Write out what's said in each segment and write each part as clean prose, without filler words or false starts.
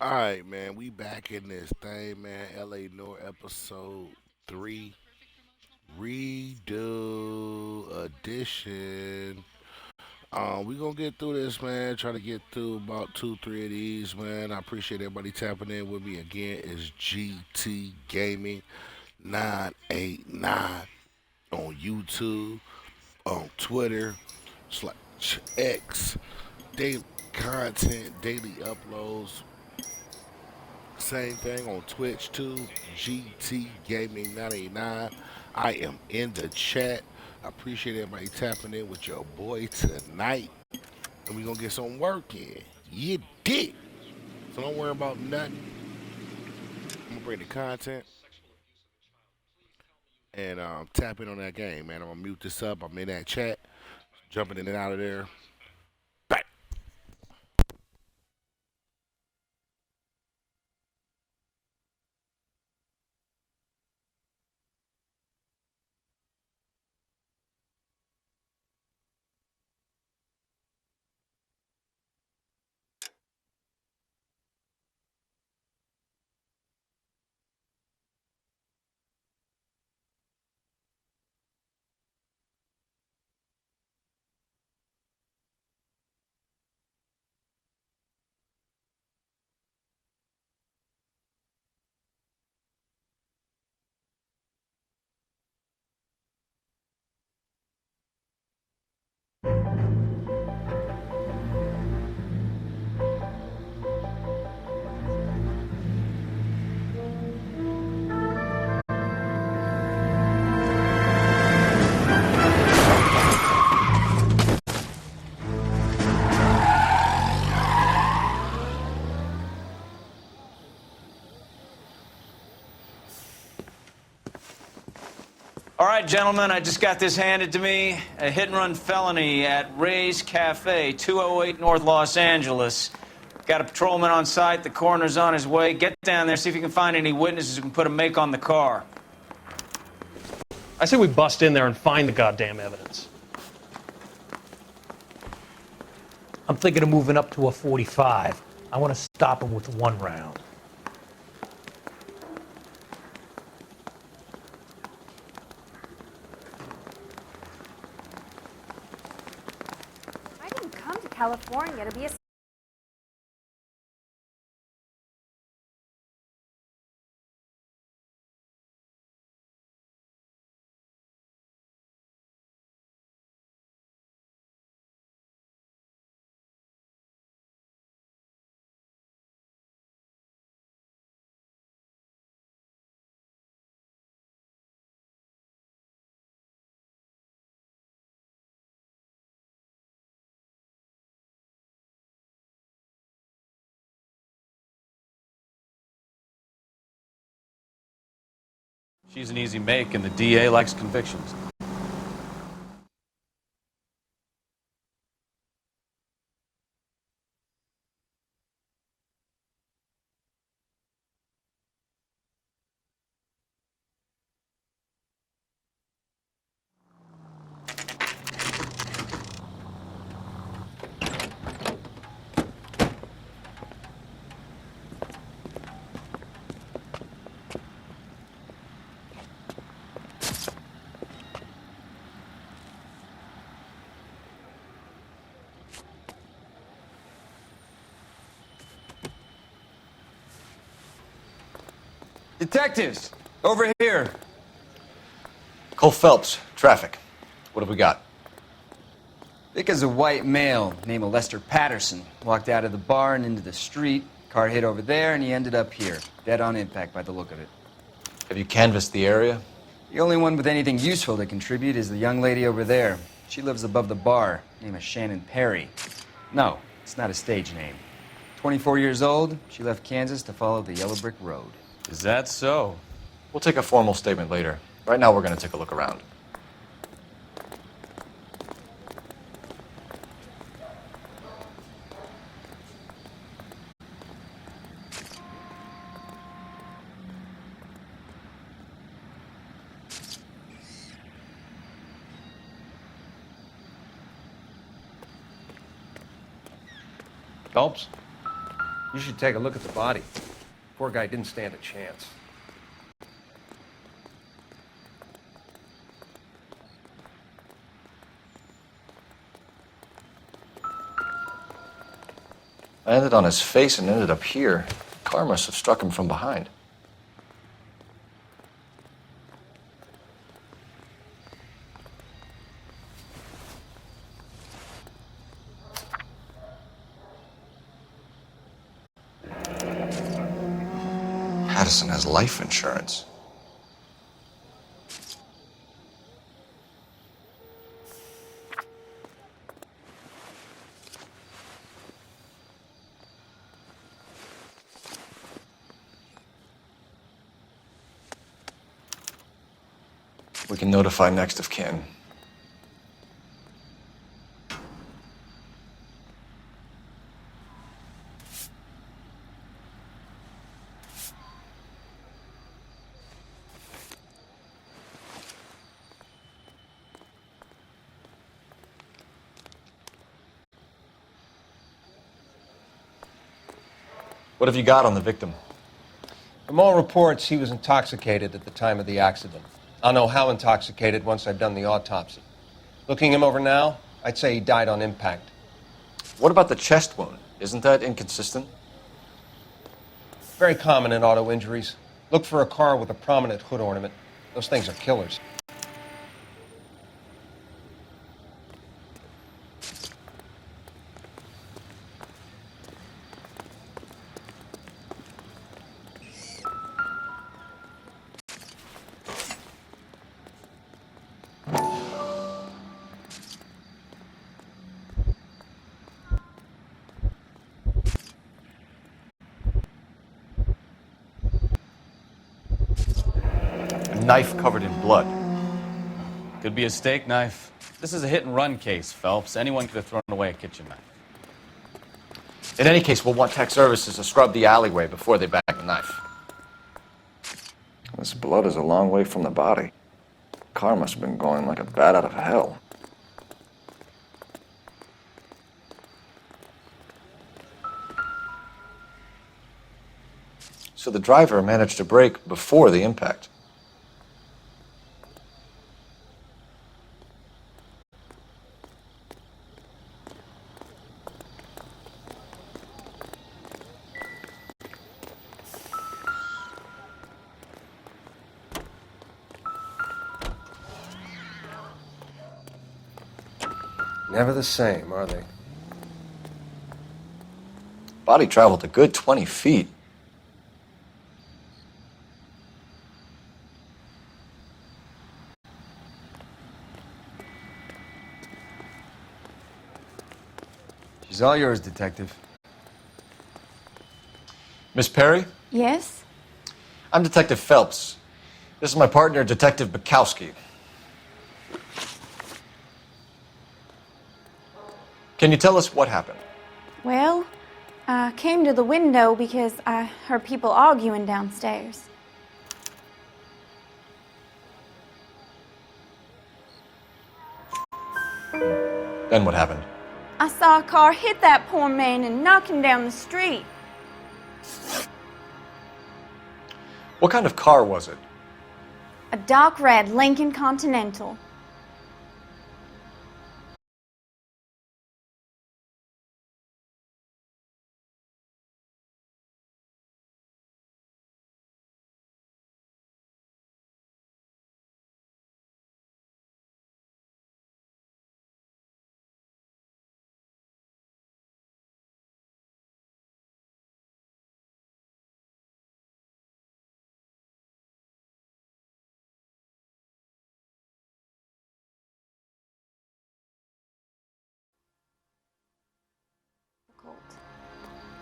All right, man. We back in this thing, man. LA Noir episode 3 redo edition. We gonna get through this, man. Try to get through about two, three of these, man. I appreciate everybody tapping in with me again. It's GT Gaming 989 on YouTube, on Twitter, slash X, daily content, daily uploads. Same thing on Twitch too. GT Gaming 989. I am in the chat. I appreciate everybody tapping in with your boy tonight. And we gonna get some work in. You did. So don't worry about nothing. I'm gonna bring the content and tap in on that game, man. I'm gonna mute this up. I'm in that chat, jumping in and out of there. Bang. All right, gentlemen, I just got this handed to me. A hit-and-run felony at Ray's Cafe, 208 North Los Angeles. Got a patrolman on site. The coroner's on his way. Get down there, see if you can find any witnesses who can put a make on the car. I say we bust in there and find the goddamn evidence. I'm thinking of moving up to a 45. I want to stop him with one round. I didn't come to California to be a She's an easy make, and the DA likes convictions. Detectives, over here. Cole Phelps, traffic. What have we got? Vic is a white male named Lester Patterson. Walked out of the bar and into the street. Car hit over there, and he ended up here. Dead on impact by the look of it. Have you canvassed the area? The only one with anything useful to contribute is the young lady over there. She lives above the bar. Name is Shannon Perry. No, it's not a stage name. 24 years old, she left Kansas to follow the yellow brick road. Is that so? We'll take a formal statement later. Right now, we're going to take a look around. Phelps? You should take a look at the body. Poor guy didn't stand a chance. I landed on his face and ended up here. Car must have struck him from behind. Addison has life insurance. We can notify next of kin. What have you got on the victim? From all reports, he was intoxicated at the time of the accident. I'll know how intoxicated once I've done the autopsy. Looking him over now, I'd say he died on impact. What about the chest wound? Isn't that inconsistent? Very common in auto injuries. Look for a car with a prominent hood ornament. Those things are killers. A knife covered in blood. Could be a steak knife. This is a hit-and-run case, Phelps. Anyone could have thrown away a kitchen knife. In any case, we'll want tech services to scrub the alleyway before they bag the knife. This blood is a long way from the body. Car must have been going like a bat out of hell. So the driver managed to brake before the impact. Never the same, are they? Body traveled a good 20 feet. She's all yours, Detective. Miss Perry? Yes? I'm Detective Phelps. This is my partner, Detective Bukowski. Can you tell us what happened? Well, I came to the window because I heard people arguing downstairs. Then what happened? I saw a car hit that poor man and knock him down the street. What kind of car was it? A dark red Lincoln Continental.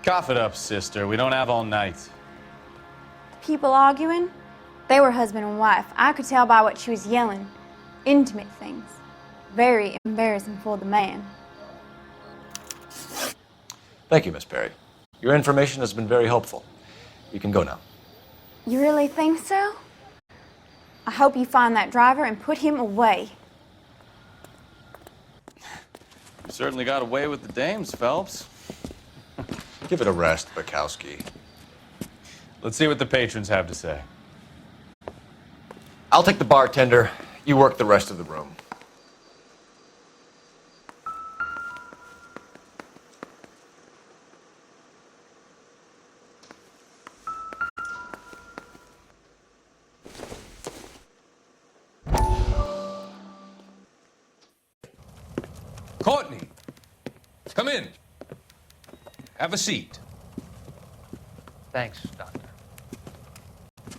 Cough it up, sister. We don't have all night. People arguing? They were husband and wife. I could tell by what she was yelling. Intimate things. Very embarrassing for the man. Thank you, Miss Perry. Your information has been very helpful. You can go now. You really think so? I hope you find that driver and put him away. You certainly got away with the dames, Phelps. Give it a rest, Bukowski. Let's see what the patrons have to say. I'll take the bartender. You work the rest of the room. Courtney, come in. Have a seat. Thanks, Doctor.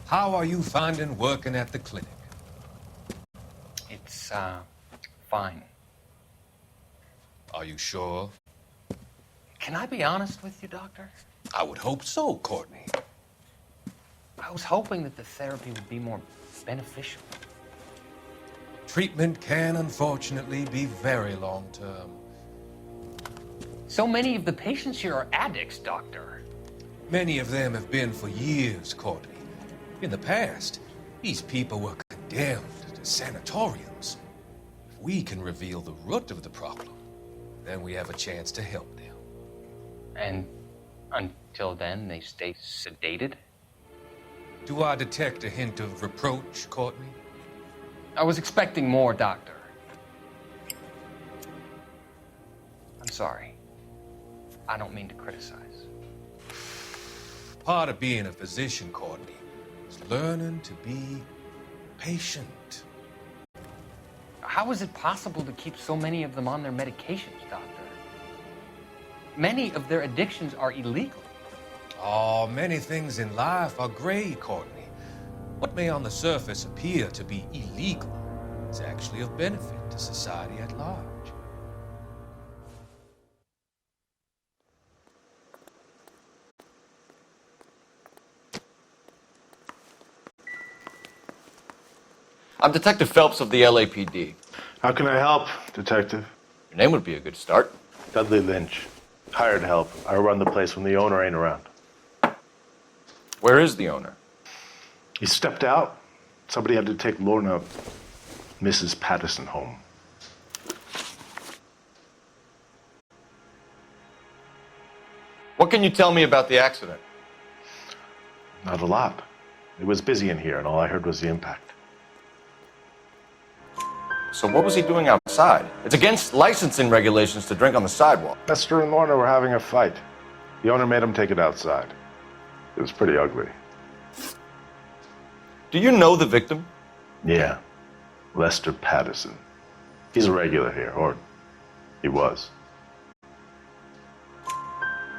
How are you finding working at the clinic? It's, fine. Are you sure? Can I be honest with you, Doctor? I would hope so, Courtney. I was hoping that the therapy would be more beneficial. Treatment can, unfortunately, be very long-term. So many of the patients here are addicts, Doctor. Many of them have been for years, Courtney. In the past, these people were condemned to sanatoriums. If we can reveal the root of the problem, then we have a chance to help them. And until then, they stay sedated? Do I detect a hint of reproach, Courtney? I was expecting more, Doctor. I'm sorry. I don't mean to criticize. Part of being a physician, Courtney, is learning to be patient. How is it possible to keep so many of them on their medications, Doctor? Many of their addictions are illegal. Oh, many things in life are gray, Courtney. What may on the surface appear to be illegal is actually of benefit to society at large. I'm Detective Phelps of the LAPD. How can I help, Detective? Your name would be a good start. Dudley Lynch. Hired help. I run the place when the owner ain't around. Where is the owner? He stepped out. Somebody had to take Lorna, Mrs. Patterson, home. What can you tell me about the accident? Not a lot. It was busy in here, and all I heard was the impact. So what was he doing outside? It's against licensing regulations to drink on the sidewalk. Lester and Lorna were having a fight. The owner made him take it outside. It was pretty ugly. Do you know the victim? Yeah. Lester Patterson. He's a regular here, or he was.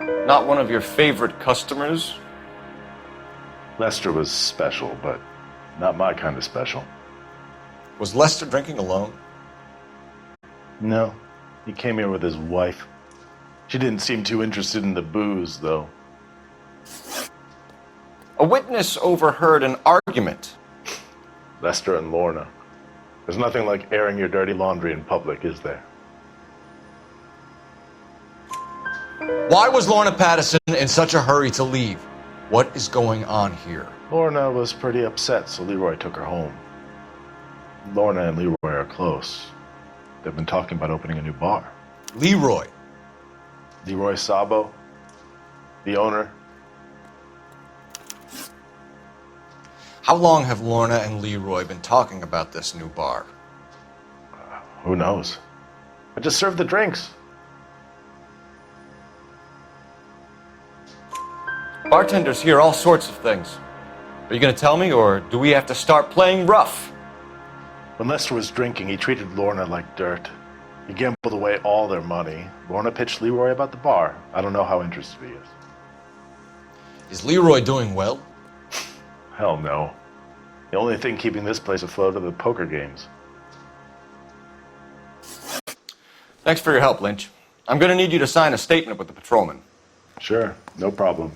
Not one of your favorite customers? Lester was special, but not my kind of special. Was Lester drinking alone? No. He came here with his wife. She didn't seem too interested in the booze, though. A witness overheard an argument. Lester and Lorna. There's nothing like airing your dirty laundry in public, is there? Why was Lorna Patterson in such a hurry to leave? What is going on here? Lorna was pretty upset, so Leroy took her home. Lorna and Leroy are close. They've been talking about opening a new bar. Leroy? Leroy Sabo, the owner. How long have Lorna and Leroy been talking about this new bar? Who knows? I just served the drinks. Bartenders hear all sorts of things. Are you going to tell me, or do we have to start playing rough? When Lester was drinking, he treated Lorna like dirt. He gambled away all their money. Lorna pitched Leroy about the bar. I don't know how interested he is. Is Leroy doing well? Hell no. The only thing keeping this place afloat are the poker games. Thanks for your help, Lynch. I'm going to need you to sign a statement with the patrolman. Sure, no problem.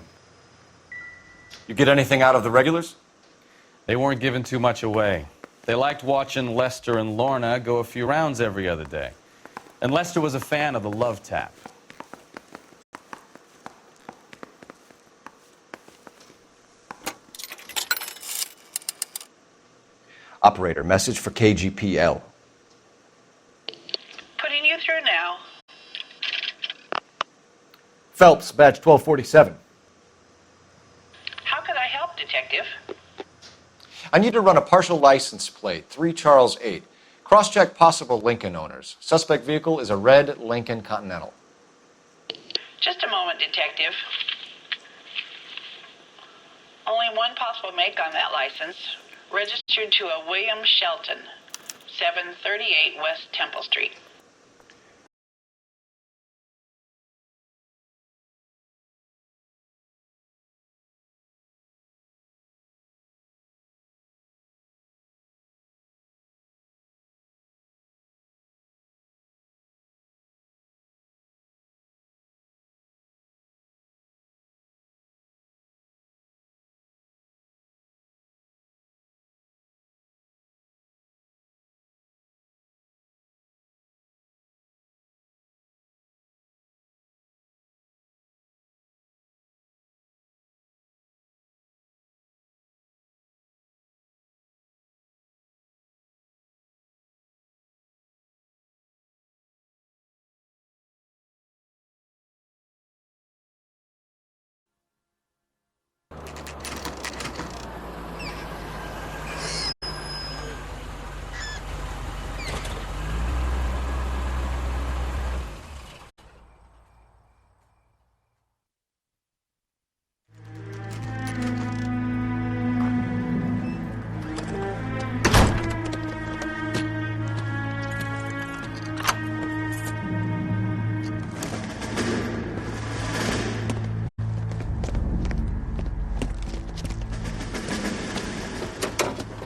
You get anything out of the regulars? They weren't giving too much away. They liked watching Lester and Lorna go a few rounds every other day. And Lester was a fan of the love tap. Operator, message for KGPL. Putting you through now. Phelps, badge 1247. How can I help, Detective? I need to run a partial license plate, 3 Charles 8. Cross-check possible Lincoln owners. Suspect vehicle is a red Lincoln Continental. Just a moment, Detective. Only one possible make on that license. Registered to a William Shelton, 738 West Temple Street.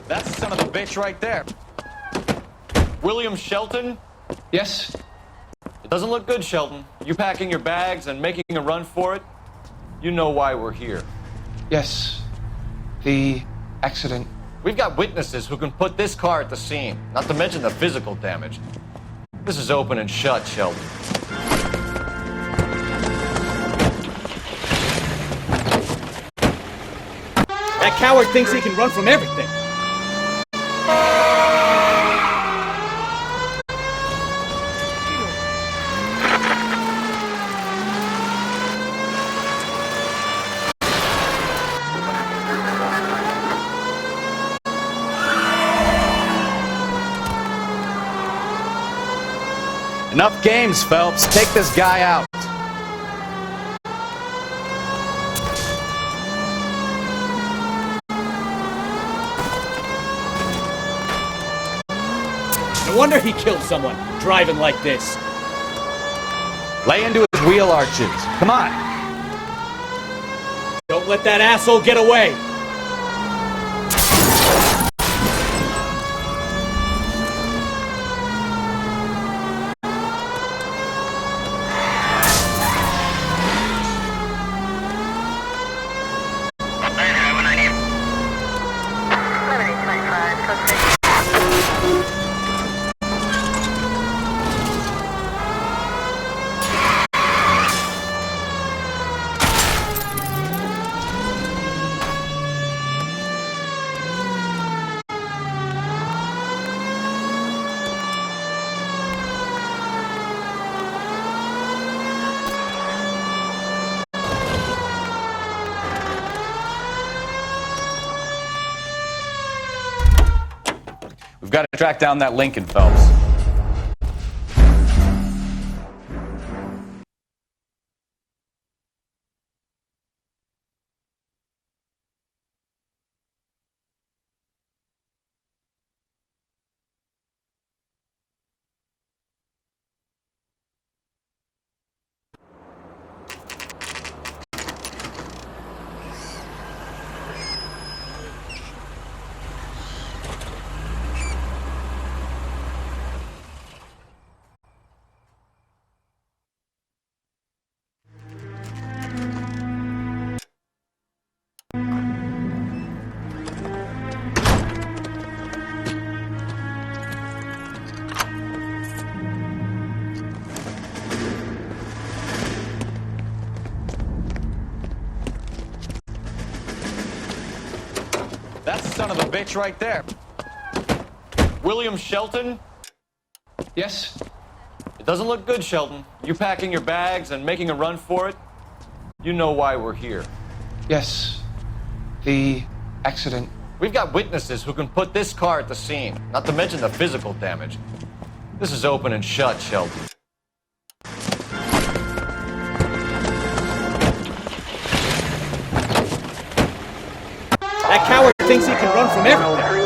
That's the son of a bitch right there. William Shelton? Yes? It doesn't look good, Shelton. You packing your bags and making a run for it? You know why we're here. Yes. The accident. We've got witnesses who can put this car at the scene, not to mention the physical damage. This is open and shut, Shelton. That coward thinks he can run from everything. Enough games, Phelps. Take this guy out. No wonder he killed someone, driving like this. Lay into his wheel arches. Come on. Don't let that asshole get away. We've got to track down that Lincoln, Phelps. That's the son of a bitch right there. William Shelton? Yes? It doesn't look good, Shelton. You packing your bags and making a run for it? You know why we're here. Yes. The accident. We've got witnesses who can put this car at the scene, not to mention the physical damage. This is open and shut, Sheldon. That coward thinks he can run from everything.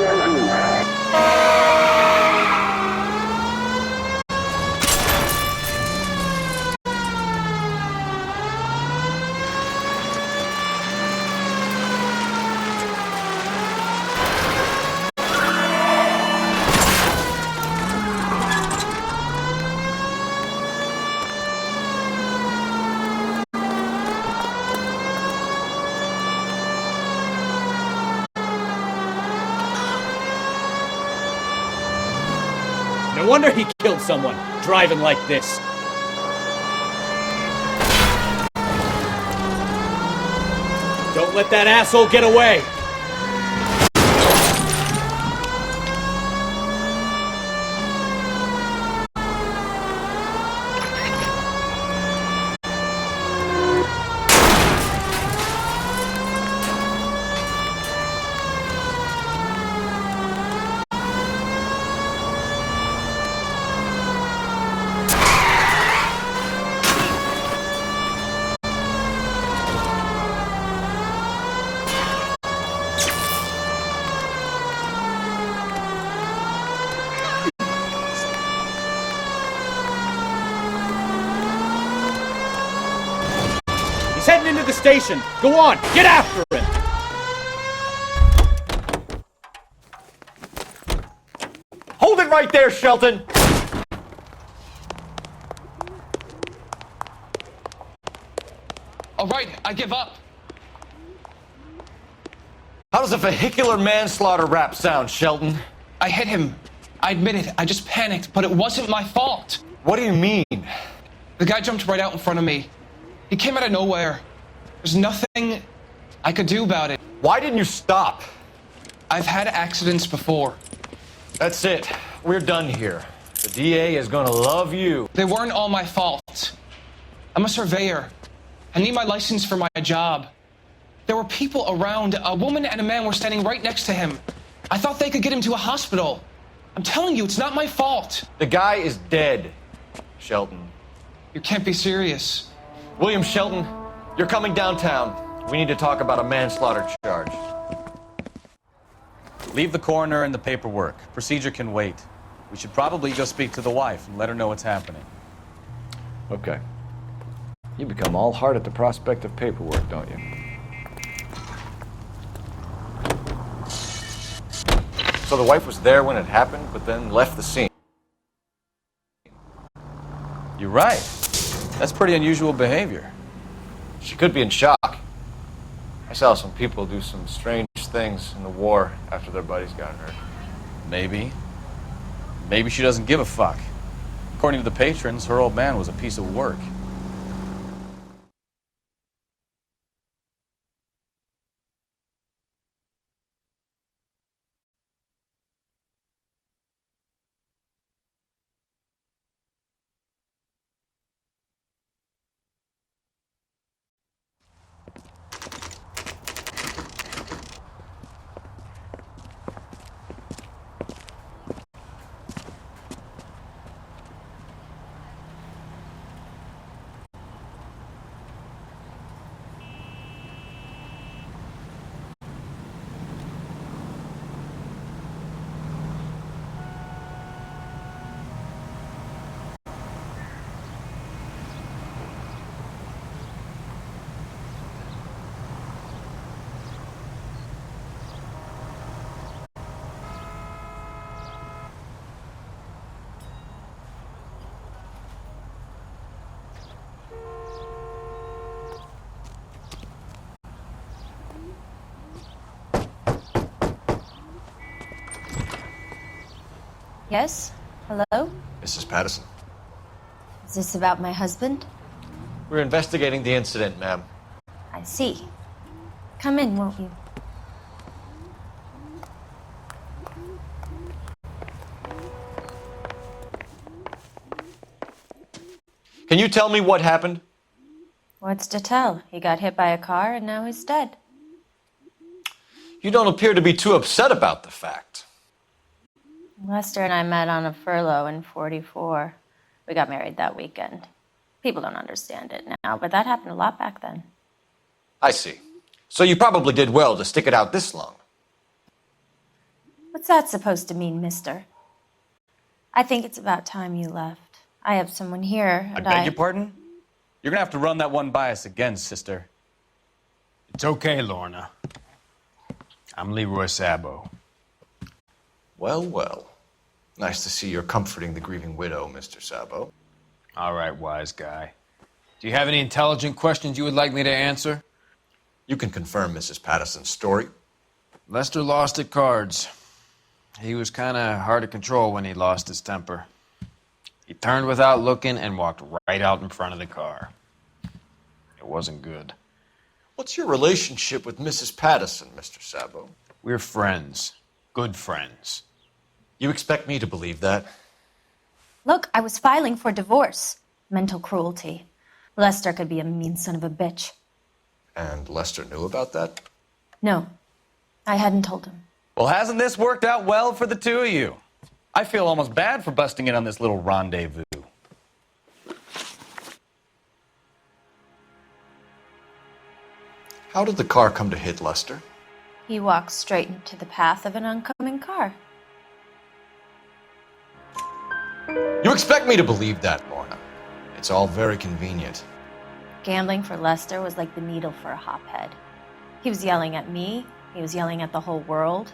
No wonder he killed someone, driving like this. Don't let that asshole get away! He's heading into the station. Go on, get after him! Hold it right there, Shelton! All right, I give up. How does a vehicular manslaughter rap sound, Shelton? I hit him. I admit it. I just panicked, but it wasn't my fault. What do you mean? The guy jumped right out in front of me. He came out of nowhere. There's nothing I could do about it. Why didn't you stop? I've had accidents before. That's it. We're done here. The DA is gonna love you. They weren't all my fault. I'm a surveyor. I need my license for my job. There were people around. A woman and a man were standing right next to him. I thought they could get him to a hospital. I'm telling you, it's not my fault. The guy is dead, Shelton. You can't be serious. William Shelton, you're coming downtown. We need to talk about a manslaughter charge. Leave the coroner and the paperwork. Procedure can wait. We should probably go speak to the wife and let her know what's happening. Okay. You become all heart at the prospect of paperwork, don't you? So the wife was there when it happened, but then left the scene. You're right. That's pretty unusual behavior. She could be in shock. I saw some people do some strange things in the war after their buddies got hurt. Maybe. Maybe she doesn't give a fuck. According to the patrons, her old man was a piece of work. Yes? Hello? Mrs. Patterson. Is this about my husband? We're investigating the incident, ma'am. I see. Come in, won't you? Can you tell me what happened? What's to tell? He got hit by a car and now he's dead. You don't appear to be too upset about the fact. Lester and I met on a furlough in '44. We got married that weekend. People don't understand it now, but that happened a lot back then. I see. So you probably did well to stick it out this long. What's that supposed to mean, mister? I think it's about time you left. I have someone here, I and beg your pardon? You're gonna have to run that one by us again, sister. It's okay, Lorna. I'm Leroy Sabo. Well, well. Nice to see you're comforting the grieving widow, Mr. Sabo. All right, wise guy. Do you have any intelligent questions you would like me to answer? You can confirm Mrs. Patterson's story. Lester lost at cards. He was kind of hard to control when he lost his temper. He turned without looking and walked right out in front of the car. It wasn't good. What's your relationship with Mrs. Patterson, Mr. Sabo? We're friends. Good friends. You expect me to believe that? look, I was filing for divorce. Mental cruelty. Lester could be a mean son of a bitch. And Lester knew about that? No, I hadn't told him. Well, hasn't this worked out well for the two of you? I feel almost bad for busting in on this little rendezvous. How did the car come to hit Lester? He walked straight into the path of an oncoming car. You expect me to believe that, Lorna. It's all very convenient. Gambling for Lester was like the needle for a hophead. He was yelling at me. He was yelling at the whole world.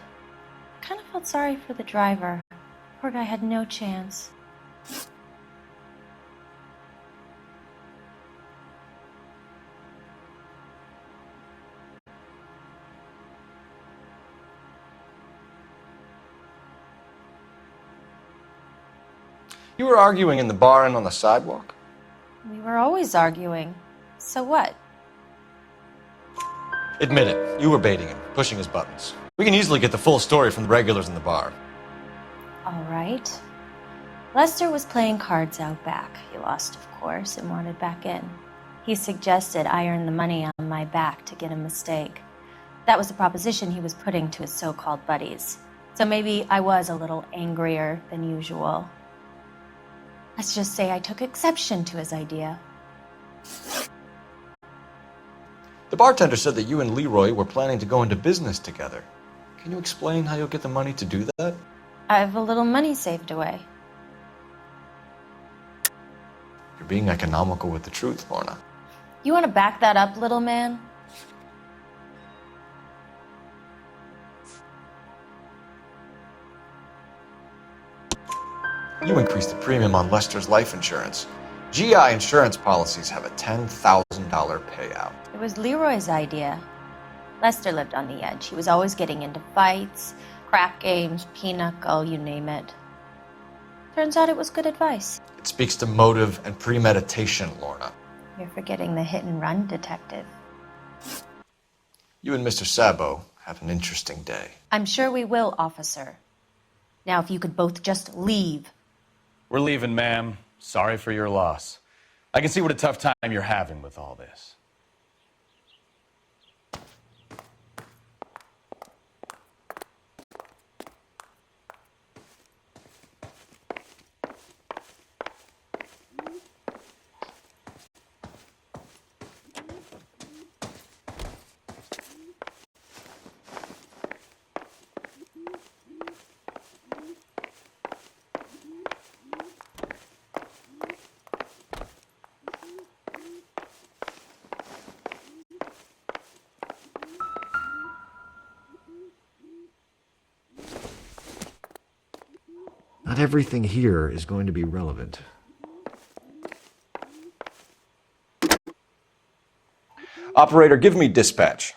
I kind of felt sorry for the driver. Poor guy had no chance. You were arguing in the bar and on the sidewalk? We were always arguing. So what? Admit it, you were baiting him, pushing his buttons. We can easily get the full story from the regulars in the bar. All right. Lester was playing cards out back. He lost, of course, and wanted back in. He suggested I earn the money on my back to get a mistake. That was the proposition he was putting to his so-called buddies. So maybe I was a little angrier than usual. Let's just say I took exception to his idea. The bartender said that you and Leroy were planning to go into business together. Can you explain how you'll get the money to do that? I have a little money saved away. You're being economical with the truth, Lorna. You want to back that up, little man? You increased the premium on Lester's life insurance. GI insurance policies have a $10,000 payout. It was Leroy's idea. Lester lived on the edge. He was always getting into fights, crap games, pinochle, you name it. Turns out it was good advice. It speaks to motive and premeditation, Lorna. You're forgetting the hit-and-run detective. You and Mr. Sabo have an interesting day. I'm sure we will, officer. Now, if you could both just leave. We're leaving, ma'am. Sorry for your loss. I can see what a tough time you're having with all this. Not everything here is going to be relevant. Operator, give me dispatch.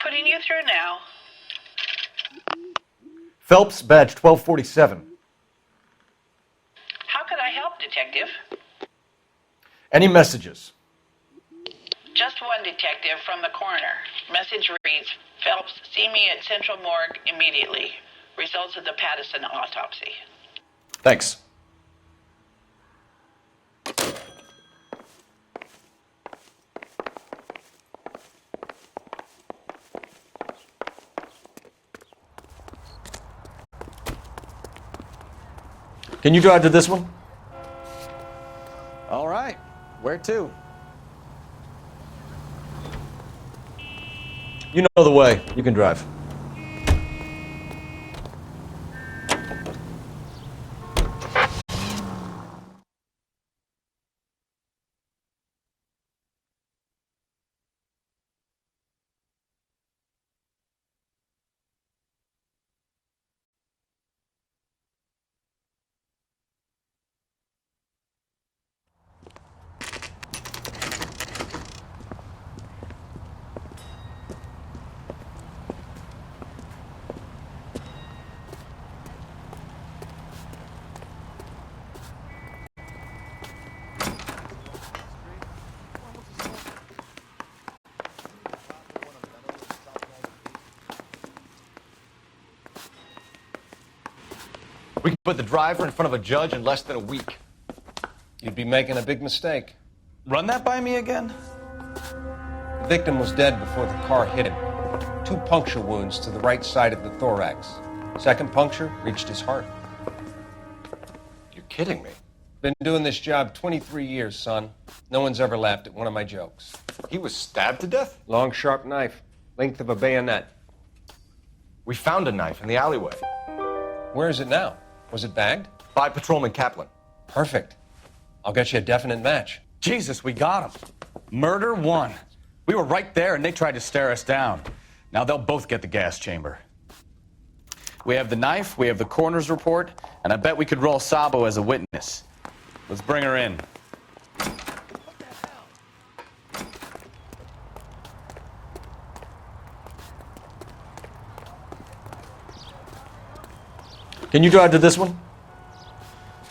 Putting you through now. Phelps, badge 1247. How could I help, Detective? Any messages? Just one detective from the coroner. Message reads, Phelps, see me at Central Morgue immediately. Results of the Patterson autopsy. Thanks. Can you drive to this one? All right. Where to? You know the way. You can drive. We can put the driver in front of a judge in less than a week. You'd be making a big mistake. Run that by me again? The victim was dead before the car hit him. 2 puncture wounds to the right side of the thorax. Second puncture reached his heart. You're kidding me. Been doing this job 23 years, son. No one's ever laughed at one of my jokes. He was stabbed to death? Long, sharp knife. Length of a bayonet. We found a knife in the alleyway. Where is it now? Was it bagged? By Patrolman Kaplan. Perfect. I'll get you a definite match. Jesus, we got him. Murder 1. We were right there and they tried to stare us down. Now they'll both get the gas chamber. We have the knife, we have the coroner's report, and I bet we could roll Sabo as a witness. Let's bring her in. Can you drive to this one?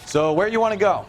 So where you want to go?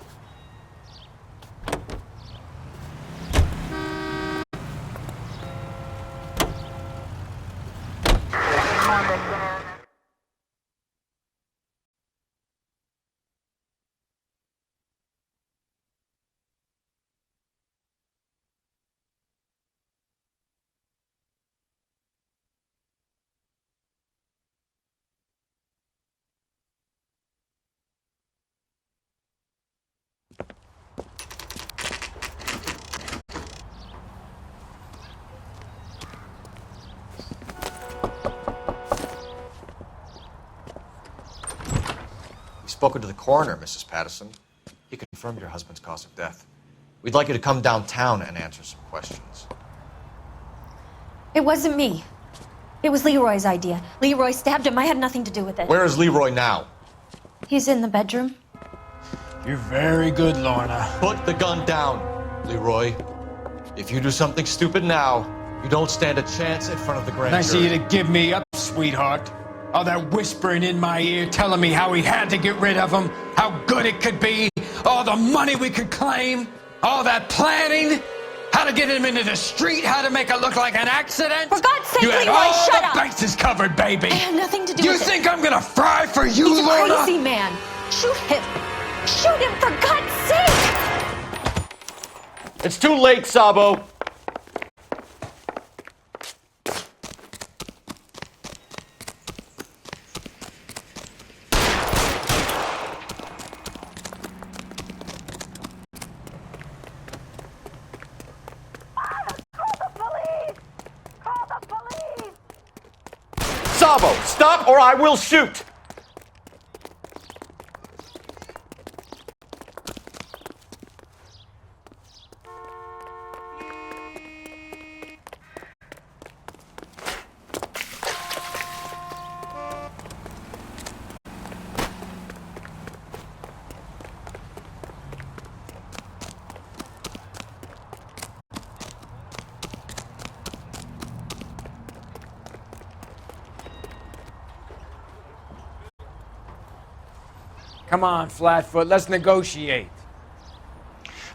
Spoken to the coroner, Mrs. Patterson. He confirmed your husband's cause of death. We'd like you to come downtown and answer some questions. It wasn't me. It was Leroy's idea. Leroy stabbed him. I had nothing to do with it. Where is Leroy now? He's in the bedroom. You're very good, Lorna. Put the gun down, Leroy. If you do something stupid now, you don't stand a chance in front of the grand Nice of jury. you to give me up, sweetheart. All that whispering in my ear telling me how we had to get rid of him, how good it could be, all the money we could claim, all that planning, how to get him into the street, how to make it look like an accident. For God's sake, you had Leroy, all shut the up. bases covered, baby. I had nothing to do You with it. think I'm gonna fry for you, He's a Lorna? crazy man. Shoot him. Shoot him, for God's sake. It's too late, Sabo. Sabo, stop or I will shoot! Come on, Flatfoot, let's negotiate.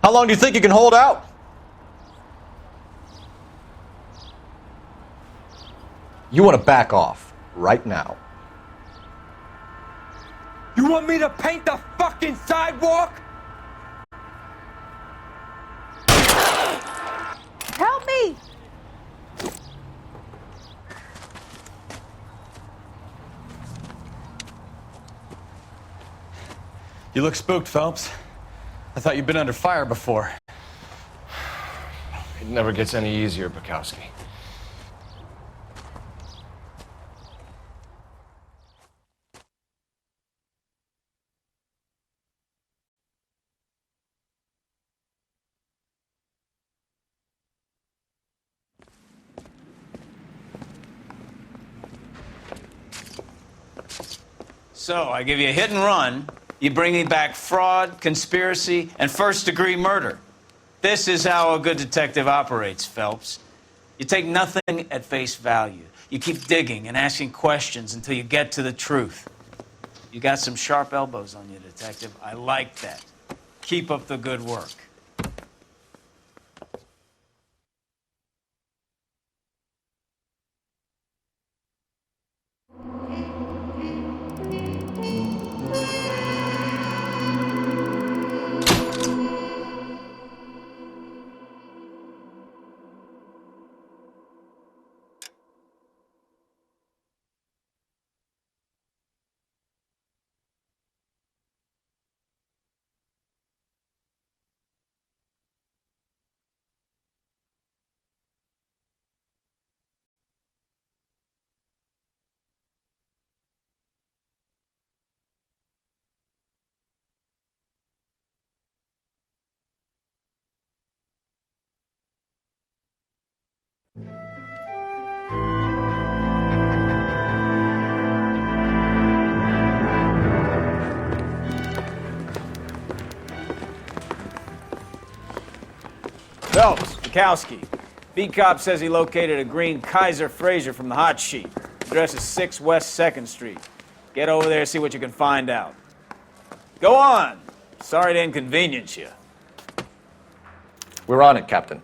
How long do you think you can hold out? You want to back off right now. You want me to paint the fucking sidewalk? Help me! You look spooked, Phelps. I thought you'd been under fire before. It never gets any easier, Bukowski. So, I give you a hit and run. You bring me back fraud, conspiracy, and first-degree murder. This is how a good detective operates, Phelps. You take nothing at face value. You keep digging and asking questions until you get to the truth. You got some sharp elbows on you, detective. I like that. Keep up the good work. Phelps, Bukowski. Beat cop says he located a green Kaiser Fraser from the hot sheet. Address is 6 West 2nd Street. Get over there, see what you can find out. Go on. Sorry to inconvenience you. We're on it, Captain.